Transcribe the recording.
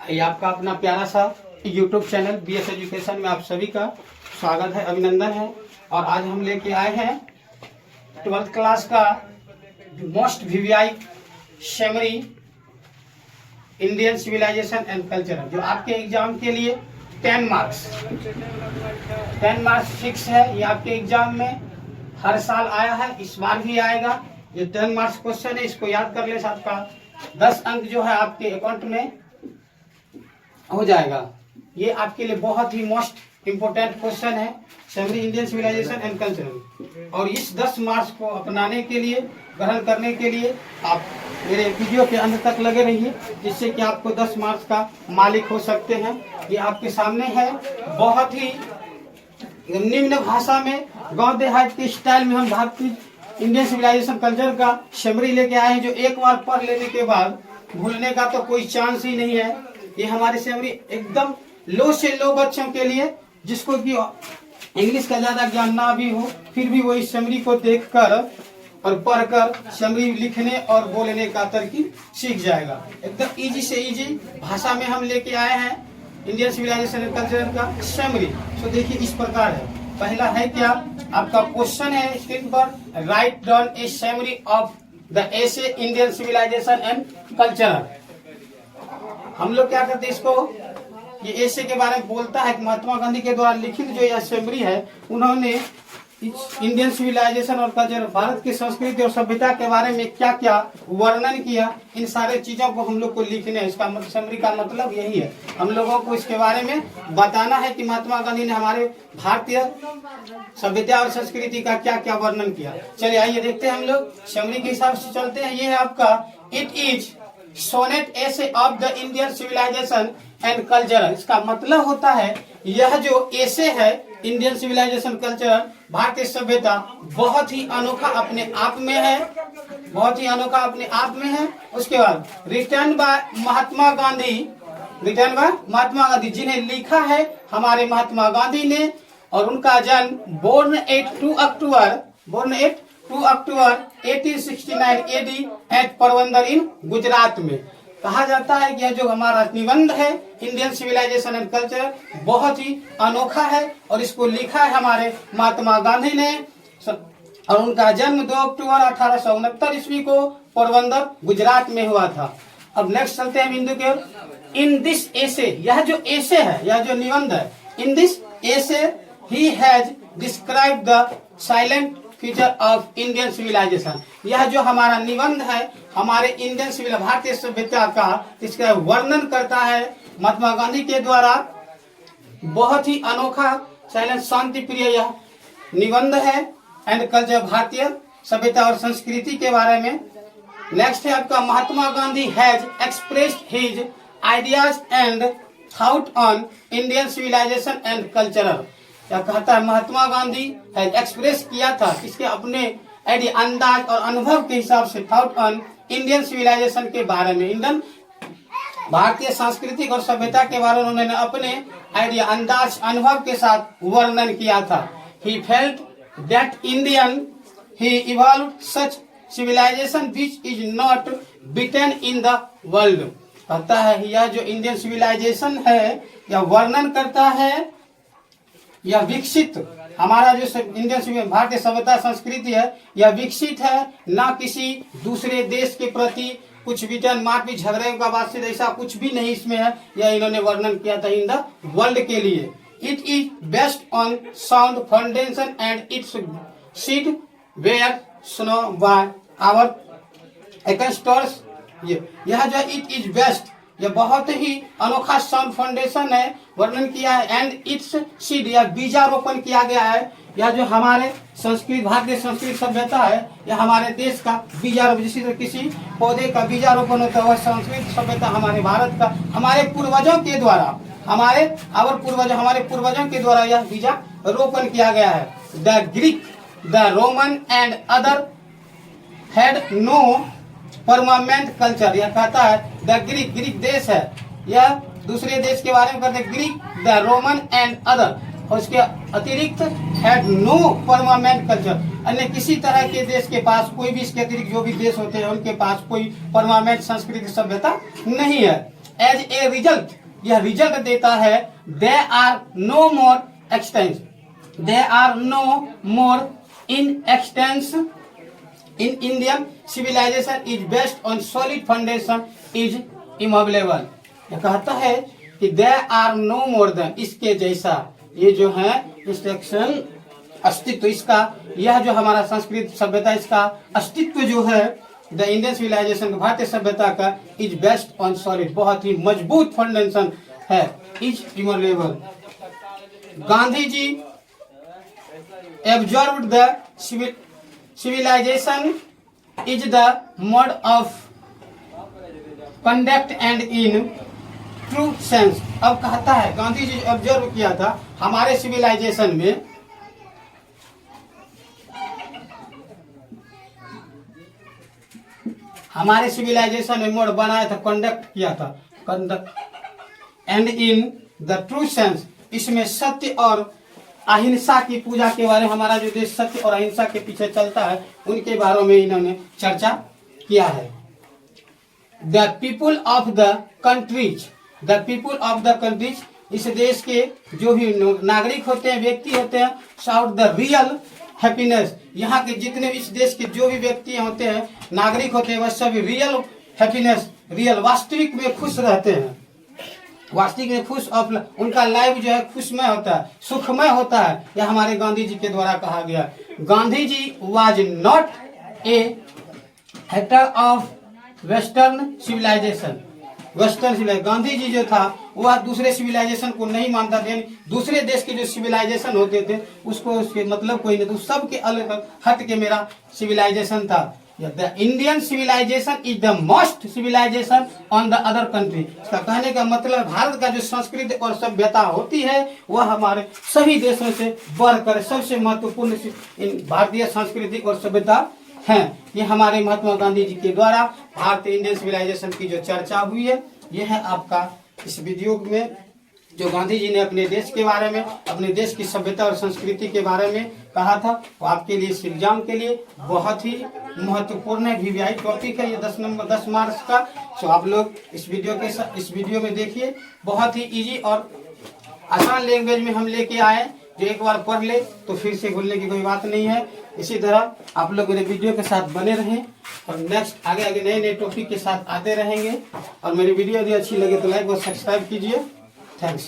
ये आपका अपना प्यारा सा YouTube चैनल BS एजुकेशन में आप सभी का स्वागत है, अभिनंदन है। और आज हम लेके आए हैं 12th क्लास का most VVI summary Indian civilisation and culture, जो आपके एग्जाम के लिए 10 मार्क्स फिक्स है। ये आपके एग्जाम में हर साल आया है, इस बार भी आएगा। ये 10 मार्क्स क्वेश्चन है, इसको याद कर ले। आपका 10 अंक जो है आपके अकाउंट में हो जाएगा। ये आपके लिए बहुत ही मोस्ट इम्पोर्टेंट क्वेश्चन है, summary Indian civilisation and culture. और इस 10 मार्क्स को अपनाने के लिए, ग्रहण करने के लिए आप मेरे वीडियो के अंत तक लगे रहिए, जिससे कि आपको 10 मार्क्स का मालिक हो सकते हैं। ये आपके सामने है, बहुत ही निम्न भाषा में गांव देहात के स्टाइल में हम भारतीय इंडियन सिविलाइजेशन कल्चर का समरी लेके आए हैं, जो एक बार पढ़ लेने के बाद भूलने का तो कोई चांस ही नहीं है। ये हमारी समरी एकदम लो से लो बच्चों के लिए, जिसको कि इंग्लिश का ज्यादा ज्ञान ना भी हो, फिर भी वो इस समरी को देखकर और पढ़कर समरी लिखने और बोलने का तरकीब सीख जाएगा। एकदम इजी से इजी भाषा में हम लेके आए हैं इंडियन सिविलाइजेशन एंड कल्चर का समरी। तो देखिए इस प्रकार है। पहला है क्या, आपका क्वेश्चन है स्क्रीन पर, write down a summary of the essay Indian civilisation and culture. हम लोग क्या करते हैं इसको, ये एसे के बारे में बोलता है कि महात्मा गांधी के द्वारा लिखित जो यह समरी है, उन्होंने इंडियन सिविलाइजेशन और कल्चर, भारत की संस्कृति और सभ्यता के बारे में क्या क्या वर्णन किया, इन सारे चीजों को हम लोग को लिखने हैं। इसका समरी का मतलब यही है, हम लोगों को इसके बारे में बताना है कि महात्मा गांधी ने हमारे भारतीय सभ्यता और संस्कृति का क्या क्या वर्णन किया। चलिए आइए देखते हैं, हम लोग समरी के हिसाब से चलते हैं। ये है आपका, it is sonnet essay of the Indian civilisation and culture. इसका मतलब होता है, यह जो एसे है इंडियन सिविलाइजेशन कल्चर, भारतीय सभ्यता, बहुत ही अनोखा अपने आप में है, बहुत ही अनोखा अपने आप में है। उसके बाद रिटर्न बाय महात्मा गांधी, जिन्हें लिखा है हमारे महात्मा गांधी ने, और उनका जन्म बोर्न 2 अक्टूबर 1869 AD एट पोरबंदर इन गुजरात में। कहा जाता है कि यह जो हमारा निबंध है इंडियन सिविलाइजेशन एंड कल्चर, बहुत ही अनोखा है, और इसको लिखा है हमारे महात्मा गांधी ने, और उनका जन्म 2 अक्टूबर 1869 ईस्वी को पोरबंदर गुजरात में हुआ था। अब नेक्स्ट चलते हैं बिंदु के। इन दिस एसे, यह जो एसे है, यह जो निबंध है, in this essay he has describe the salient feature of Indian civilization. यह जो हमारा निबंध है हमारे इंडियन सिविल, भारतीय सभ्यता का, इसका वर्णन करता है महात्मा गांधी के द्वारा। बहुत ही अनोखा, साइलेंट, शांति प्रिय यह निबंध है, एंड कल्चर, भारतीय सभ्यता और संस्कृति के बारे में। नेक्स्ट है आपका, Mahatma Gandhi has expressed his ideas and thought on Indian civilisation and cultural. क्या कहता है, महात्मा गांधी है एक्सप्रेस किया था इसके अपने आइडिया, अंदाज और अनुभव के हिसाब से, थॉट ऑन इंडियन सिविलाइजेशन के बारे में, इंडियन भारतीय सांस्कृतिक और सभ्यता के बारे में उन्होंने अपने आइडिया, अंदाज, अनुभव के साथ वर्णन किया था। He felt that Indian he evolve such civilization which is not beaten in the world. कहता है यह जो इंडियन सिविलाइजेशन है, यह वर्णन करता है, यह विकसित, हमारा जो इंडियन भारतीय सभ्यता संस्कृति है, यह विकसित है, ना किसी दूसरे देश के प्रति कुछ विटन मारपीट झगड़े का बात से, ऐसा कुछ भी नहीं इसमें है। यह इन्होंने वर्णन किया था इन द वर्ल्ड के लिए। It is based on sound foundation and its seed were sown by our ancestors. यह जो इट इज बेस्ट, यह बहुत ही अनोखा साउंड फाउंडेशन है, वर्णन किया है, एंड इट्स सीड, यह बीजारोपण किया गया है। यह जो हमारे संस्कृत, भारतीय संस्कृत सभ्यता है, यह हमारे देश का बीजारोपण, जिसी तरह किसी पौधे का बीजारोपण होता है, वह संस्कृत सभ्यता हमारे भारत का, हमारे पूर्वजों के द्वारा, हमारे पूर्वजों के द्वारा यह बीजारोपण किया गया है। The Greek, the Roman and other had no permanent culture. यह कहता है द ग्रीक देश है, यह दूसरे देश के बारे में कहते हैं Greek, the Roman and other, और उसके अतिरिक्त हैड नो परमानेंट कल्चर, अन्य किसी तरह के देश के पास, कोई भी इसके अतिरिक्त जो भी देश होते हैं उनके पास कोई परमानेंट संस्कृति सभ्यता नहीं है। एज ए रिजल्ट, यह रिजल्ट देता है, they are no more existence, they are no more in existence in Indian civilisation is based on solid foundation is immovable. यह कहता है कि they are no more then, इसके जैसा, ये जो है इंस्ट्रक्शन अस्तित्व इसका, यह जो हमारा संस्कृत सभ्यता इसका अस्तित्व जो है, द इंडियन सिविलाइजेशन भारतीय सभ्यता का इज बेस्ड ऑन सॉलिड, बहुत ही मजबूत फाउंडेशन है, is immovable. Gandhi ji observed the civilization is the mode of conduct and in true sense। अब कहता है गांधी जी ऑब्जर्व किया था हमारे सिविलाइजेशन में, हमारे सिविलाइजेशन में मोड बनाया था, कंडक्ट किया था, conduct and in the true sense, इसमें सत्य और अहिंसा की पूजा के बारे में, हमारा जो देश सत्य और अहिंसा के पीछे चलता है उनके बारे में इन्होंने चर्चा किया है। The people of the countries, the people of the countries, इस देश के जो भी नागरिक होते हैं, व्यक्ति होते हैं, साउट द रियल हैप्पीनेस, यहाँ के जितने इस देश के जो भी व्यक्ति होते हैं, नागरिक होते हैं, वह सभी रियल हैप्पीनेस, रियल वास्तविक में खुश रहते हैं, वास्तविक में खुश ऑफ, उनका लाइफ जो है खुशमय होता है, सुखमय होता है, यह हमारे गांधी जी के द्वारा कहा गया। Gandhi ji was not a hater of western civilisation, western civilisation, Gandhi ji जो था वह दूसरे सिविलाइजेशन को नहीं मानता था, दूसरे देश के जो सिविलाइजेशन होते थे उसको, उसके मतलब कोई नहीं, तो सबके अलग हट के मेरा सिविलाइजेशन था। The Indian civilization is the most civilization on the other country। इसका कहने का मतलब भारत का जो संस्कृति और सभ्यता होती है वह हमारे सभी देशों से बढ़कर सबसे महत्वपूर्ण इन भारतीय संस्कृति और सभ्यता है। ये हमारे महात्मा गांधी जी के द्वारा भारतीय इंडियन सिविलाइजेशन की जो चर्चा हुई है, ये है आपका इस वीडियो में, जो गांधी जी ने अपने देश के बारे में, अपने देश की सभ्यता और संस्कृति के बारे में कहा था, वो आपके लिए इस एग्जाम के लिए बहुत ही महत्वपूर्ण है, वीवीआई टॉपिक है ये 10 मार्च का। सो आप लोग इस वीडियो में देखिए, बहुत ही इजी और आसान लैंग्वेज में हम लेके आए, जो एक बार पढ़ ले तो फिर से भूलने की कोई बात नहीं है। इसी तरह आप लोग मेरे वीडियो के साथ बने रहें और नेक्स्ट आगे नए टॉपिक के साथ आते रहेंगे। और मेरी वीडियो यदि अच्छी लगे तो लाइक और सब्सक्राइब कीजिए। Thanks.